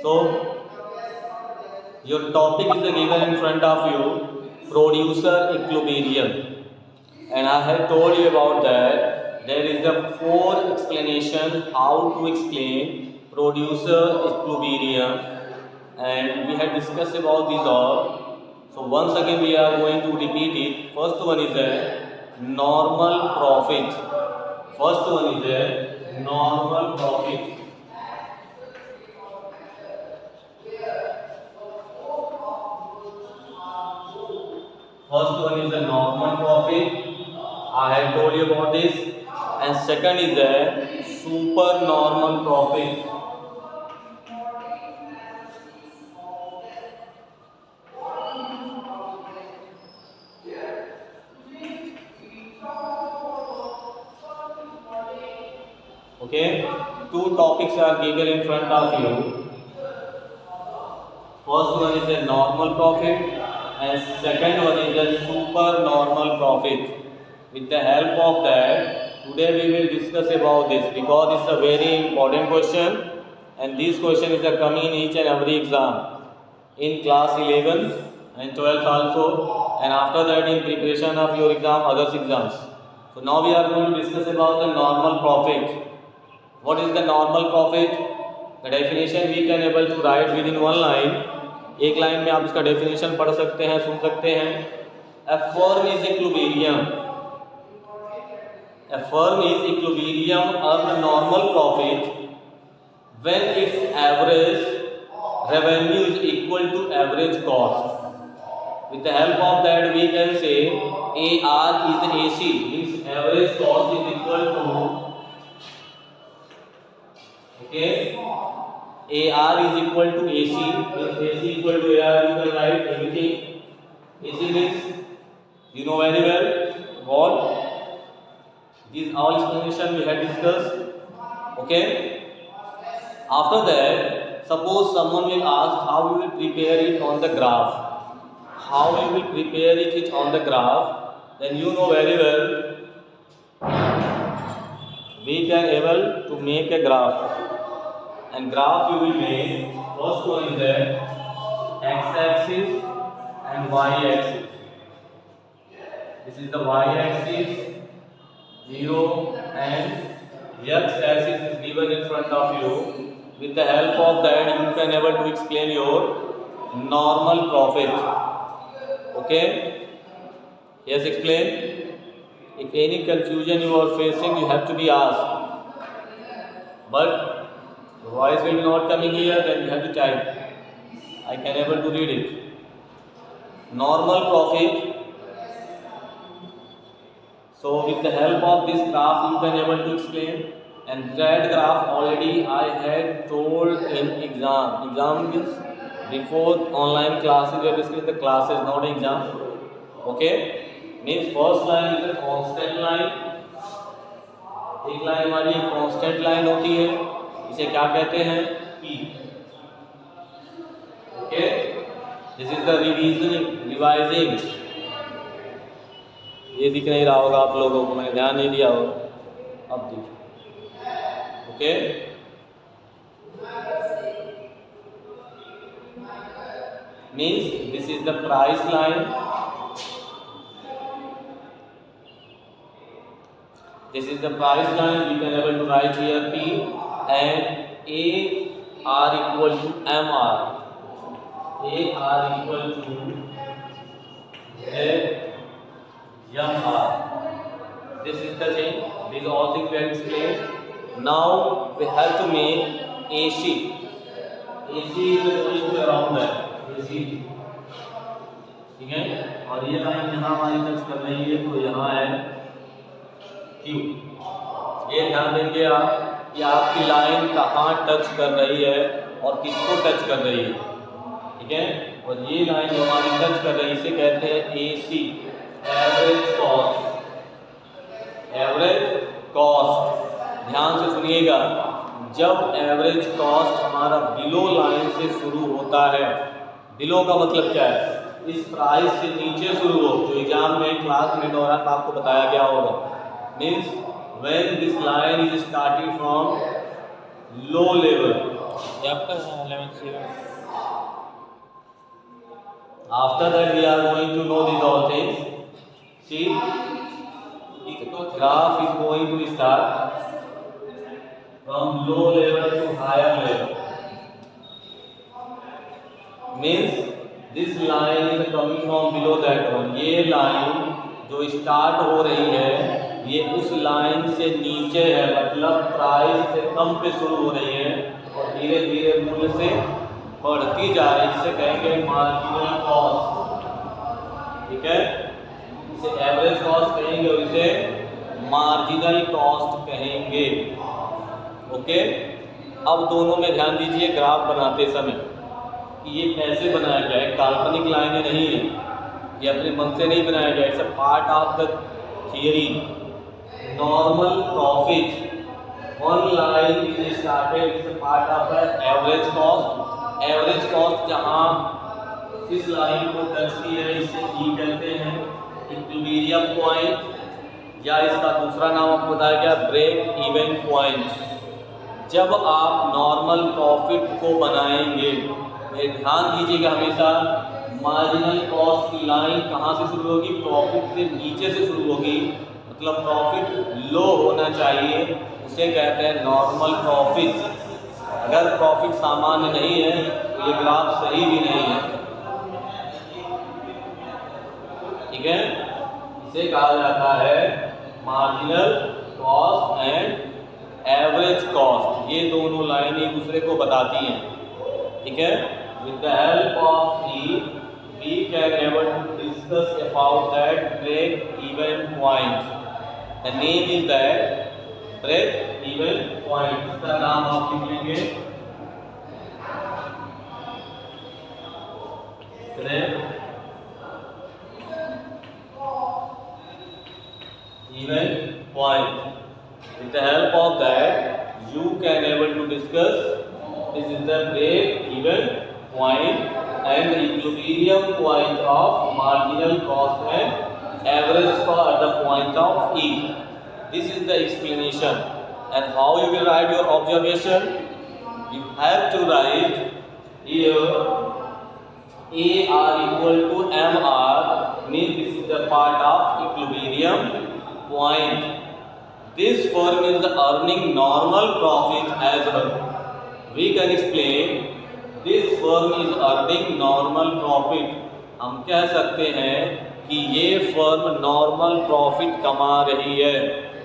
So your topic is given in front of you, producer equilibrium, and I have told you about that. There is a 4 explanation how to explain producer equilibrium, and we have discussed about these all. So once again we are going to repeat it. First one is a normal profit. First one is a normal profit. First one is the normal profit. I have told you about this. And second is the super normal profit. Okay, two topics are given in front of you. First one is a normal profit and second one is a super normal profit. With the help of that, today we will discuss about this because it's a very important question, and this question is coming in each and every exam in class 11 and 12th also, and after that in preparation of your exam, other exams. So now we are going to discuss about the normal profit. What is the normal profit? The definition we can able to write within one line. एक line में आप इसका definition पढ़ सकते हैं, सुन सकते हैं. A firm is equilibrium. A firm is equilibrium of the normal profit when its average revenue is equal to average cost. With the help of that we can say AR is AC, means average cost is equal to, okay, AR is equal to AC, means AC equal to AR, you can write everything. AC means, you know very well what? These all explanation we have discussed. Okay. After that, suppose someone will ask how you will prepare it on the graph. How you will prepare it on the graph? Then you know very well. We can able to make a graph. And graph you will make, first one is the x-axis and y-axis. This is the y-axis, 0, and x-axis is given in front of you. With the help of that you can able to explain your normal profit. Okay? Yes, explain. If any confusion you are facing, you have to be asked. But voice will be not coming here, then you have to type. I can able to read it. Normal profit. So with the help of this graph you can able to explain, and that graph already I had told in exam. Exam means before online classes we have discussed the classes, not exam. Okay, means first line is a constant line. एक line हमारी constant line होती है, इसे क्या कहते हैं? P. Okay, this is the revising. ये दिख नहीं रहा होगा आप लोगों को, मैंने ध्यान नहीं दिया होगा, अब दिख. Okay, means this is the price line. This is the price line. We can able to write here P, and A R equal to MR. A R equal to MR. This is the thing. These all things we have explained. Now we have to make AC. AC is equal to around that. AC. ठीक है? और ये line यहाँ हमारी touch कर रही है, तो यहाँ है Q. ये ध्यान देंगे आप कि आपकी लाइन कहाँ टच कर रही है और किसको टच कर रही है. ठीक है? और ये लाइन जो हमारी टच कर रही है इसे कहते हैं AC, average cost. Average cost, ध्यान से सुनिएगा. जब एवरेज कॉस्ट हमारा बिलो लाइन से शुरू होता है, बिलो का मतलब क्या है? इस प्राइस से नीचे शुरू हो, जो एग्जाम में क्लास में दौरान आपको बताया गया होगा. Means when this line is starting from low level, ये आपका 11th C After that we are going to know these all things. See, graph is going to start from low level to higher level. Means this line is coming from below that one. ये line जो start हो रही है ये उस line से नीचे है, मतलब प्राइस से कम पे शुरू हो रही है और धीरे धीरे मूल्य से बढ़ती जा रही है, जिसे कहेंगे मार्जिनल कॉस्ट। ठीक है, इसे एवरेज कॉस्ट कहेंगे और इसे मार्जिनल कॉस्ट कहेंगे। ओके, अब दोनों में ध्यान दीजिए ग्राफ बनाते समय कि ये कैसे बनाया गया है। काल्पनिक लाइनें नहीं है, ये अपने मन से नहीं बनाया गया, it's a part of the theory. Normal profit one line is started, it's a part of the average cost. Average cost जहाँ इस लाइन को दर्शी है इसे ई कहते हैं, इक्विलिब्रियम पॉइंट, या इसका दूसरा नाम आपको बताया गया ब्रेक इवन पॉइंट। जब आप नॉर्मल प्रॉफिट को बनाएंगे, ये ध्यान दीजिएगा हमेशा, मार्जिनल कॉस्ट की लाइन कहाँ से शुरू होगी? प्रॉफिट से नीचे से शुरू होगी, मतलब प्रॉफिट लो होना चाहिए, उसे कहते हैं नॉर्मल प्रॉफिट। अगर प्रॉफिट सामान्य नहीं है तो ये ग्राफ सही भी नहीं है। ठीक है, इसे कहा जाता है marginal cost and average cost. ये दोनों लाइन एक दूसरे को बताती हैं। ठीक है, with the help of E we can able to discuss about that break even point. The name is that break even point, इसका नाम आप लिख लेंगे break even point. With the help of that you can able to discuss this is the break even point and the equilibrium point of marginal cost and average cost at the point of E. This is the explanation. And how you will write your observation? You have to write here AR equal to MR, means this is the part of equilibrium point. This firm is earning normal profit as well. We can explain this firm is earning normal profit. हम कह सकते हैं कि ये firm normal profit कमा रही है।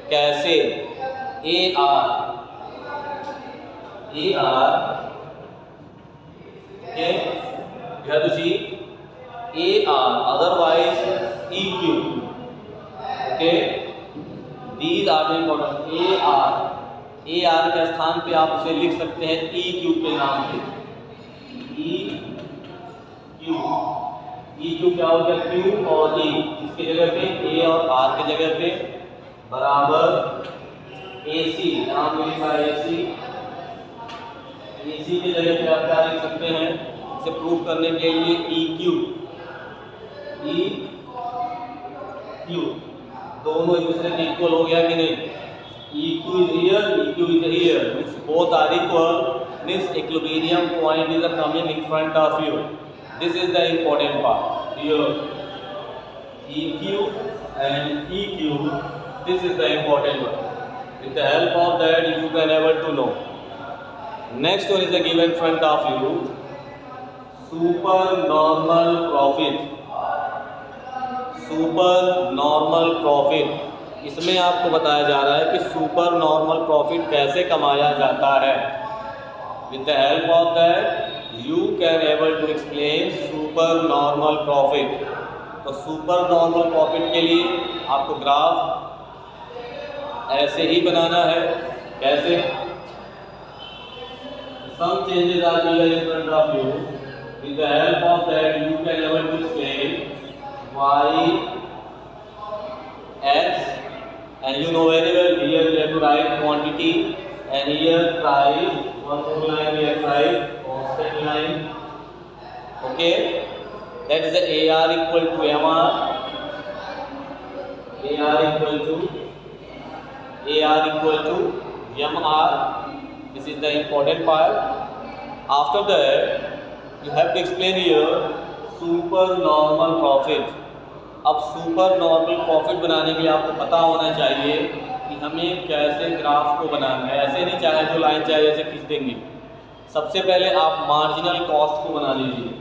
कैसे? AR you have to see AR, otherwise EQ. Okay, these are the important AR के स्थान पे आप उसे लिख सकते हैं EQ के नाम पे। EQ क्या हो गया? Q और E, इसके जगह पे A और R के जगह पे बराबर AC, नाम में लिखा है AC के जगह पे आप क्या लिख सकते हैं? इसे प्रूव करने के लिए EQ दोनों एक दूसरे के इक्वल हो गया कि नहीं? EQ is here, EQ is here, means both are equal, means equilibrium point is coming in front of you. This is the important part here. EQ and EQ, this is the important one. With the help of that you can able to know. Next one is the given in front of you, super normal profit. Super normal profit, इसमें आपको बताया जा रहा है कि super normal profit कैसे कमाया जाता है। With the help of that you can able to explain super normal profit. तो सुपर नॉर्मल प्रॉफिट के लिए आपको ग्राफ ऐसे ही बनाना है। कैसे? Some changes are given in front of you, with the help of that you can able to explain y x, and you know very well here we have to write quantity and here price, one more line we have write constant line. Okay, that is the AR equal to MR, AR equal to MR. This is the important part. After that, you have to explain here supernormal profit. अब super normal profit बनाने के लिए आपको पता होना चाहिए कि हमें कैसे ग्राफ को बनाना है। ऐसे नहीं चाहे जो लाइन चाहे जैसे खींच देंगे। सबसे पहले आप मार्जिनल कॉस्ट को बना लीजिए।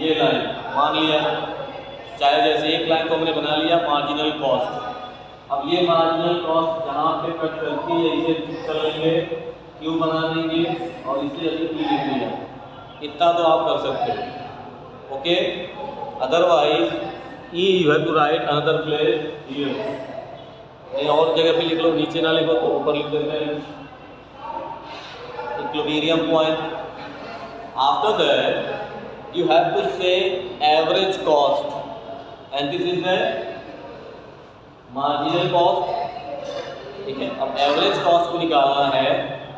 ये लाइन मान लिया, चाहे जैसे एक लाइन को हमने बना लिया मार्जिनल कॉस्ट। अब ये मार्जिनल कॉस्ट जहाँ पे कट करती है इसे कर लेंगे, क्यू बना देंगे और इसे अभी क्यू लिख लिया। इतना तो आप कर सकते हो, ओके। अदरवाइज ई you have to write another place here. कहीं और जगह पे लिख लो, नीचे ना लिखो तो ऊपर लिख देते हैं equilibrium point. After that you have to say average cost and this is the marginal cost, ठीक है। अब एवरेज कॉस्ट को निकालना है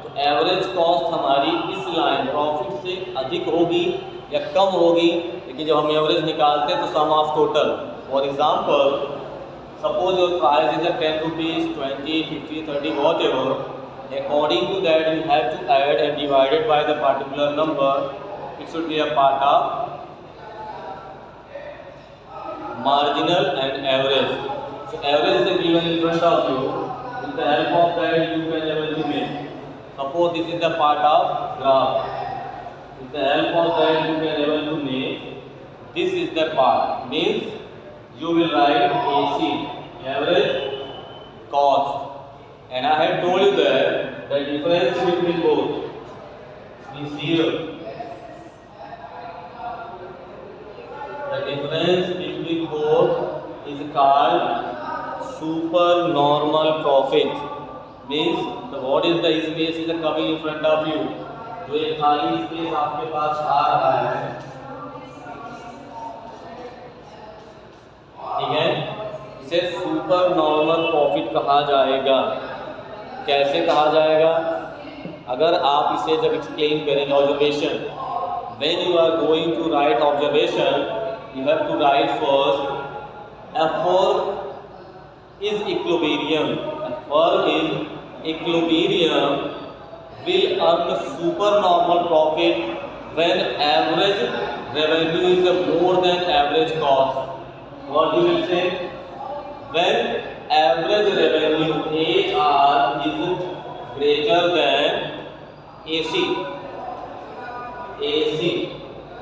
तो एवरेज कॉस्ट हमारी इस लाइन प्रॉफिट से अधिक होगी या कम होगी, लेकिन जब हम एवरेज निकालते हैं तो sum of total. For example, suppose your price is 10 rupees, 20, 50, 30 whatever, according to that you have to add and divided by the particular number. It should be a part of marginal and average. So average is given in front of you. With the help of that you can able to make. Suppose this is the part of graph. With the help of that you can able to make. This is the part. Means you will write AC, average cost. And I have told you that the difference between both is here. The difference between both is called supernormal profit. Means the what is the space is coming in front of you. जो एक खाली space आपके पास आ रहा है, ठीक है, इसे super normal profit कहा जाएगा। कैसे कहा जाएगा? अगर आप इसे जब एक्सप्लेन करेंगे observation, when you are going to write observation, you have to write first F4 is equilibrium. F4 is equilibrium will earn supernormal profit when average revenue is more than average cost. What you will say? When average revenue AR is greater than AC. AC.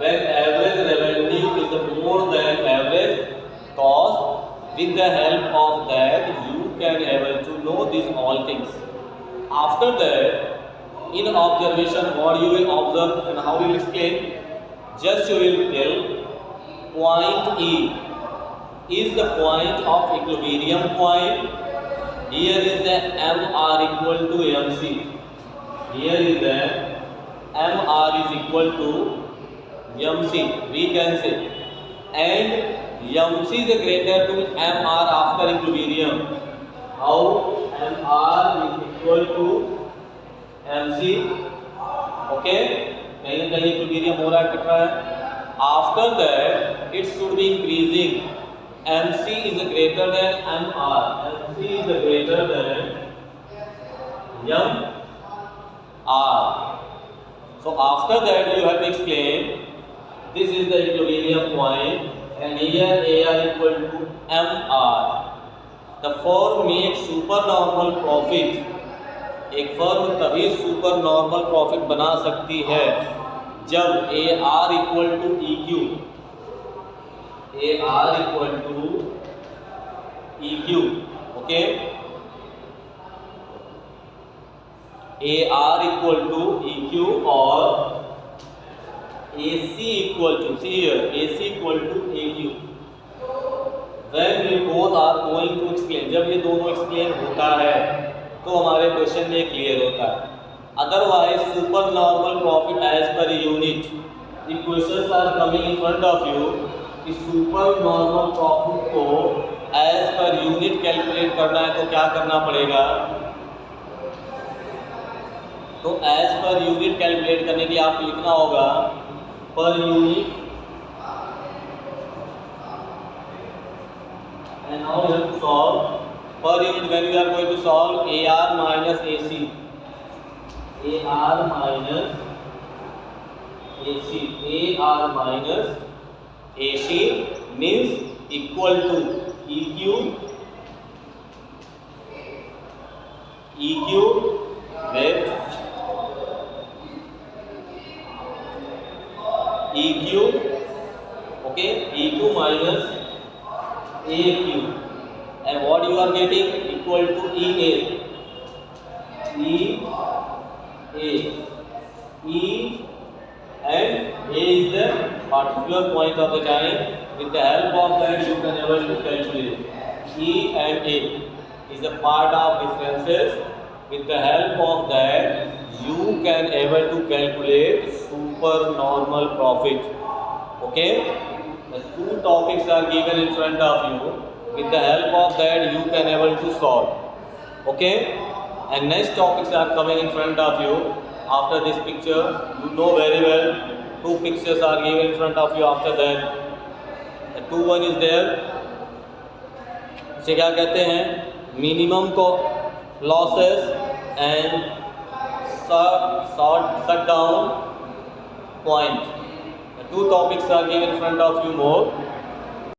When average revenue is more than average cost, with the help of that you can able to know these all things. After that, in observation, what you will observe and how you will explain? Just you will tell point E is the point of equilibrium point. Here is the MR equal to MC. Here is the MR is equal to MC, we can say, and MC is greater to MR after equilibrium. How? MR is equal to MC. Okay, कहीं ना कहीं equilibrium हो रहा है, cut रहा है। After that, it should be increasing. MC is greater than MR. MC is greater than MR. So after that, you have to explain. This is the equilibrium point, and here AR equal to MR. The firm makes supernormal profit. एक firm तभी super normal profit बना सकती है जब AR equal to EQ, AR equal to EQ, okay, AR equal to EQ और AC equal to, see here, AC equal to AQ. When we both are going to explain, जब ये दोनों explain होता है तो हमारे क्वेश्चन में clear होता है। Otherwise super normal profit as per unit, if questions are coming in front of you, कि सुपर नॉर्मल प्रॉफिट को एज पर यूनिट कैलकुलेट करना है तो क्या करना पड़ेगा? तो एज पर यूनिट कैलकुलेट करने के लिए आपको लिखना होगा per unit, and now you have to solve per unit. When you are going to solve AR minus AC, AR minus AC AR minus AC means equal to EQ with EQ, okay, EQ minus AQ, and what you are getting equal to EA. E and A is the particular point of the time. With the help of that, you can able to calculate. E and A is the part of differences. With the help of that, you can able to calculate supernormal profit. Okay, the two topics are given in front of you. With the help of that, you can able to solve. Okay, and next topics are coming in front of you. After this picture, you know very well, two pictures are given in front of you. After that, the two one is there. इसे क्या कहते हैं? Minimum को losses and shut down point. The two topics are given in front of you more.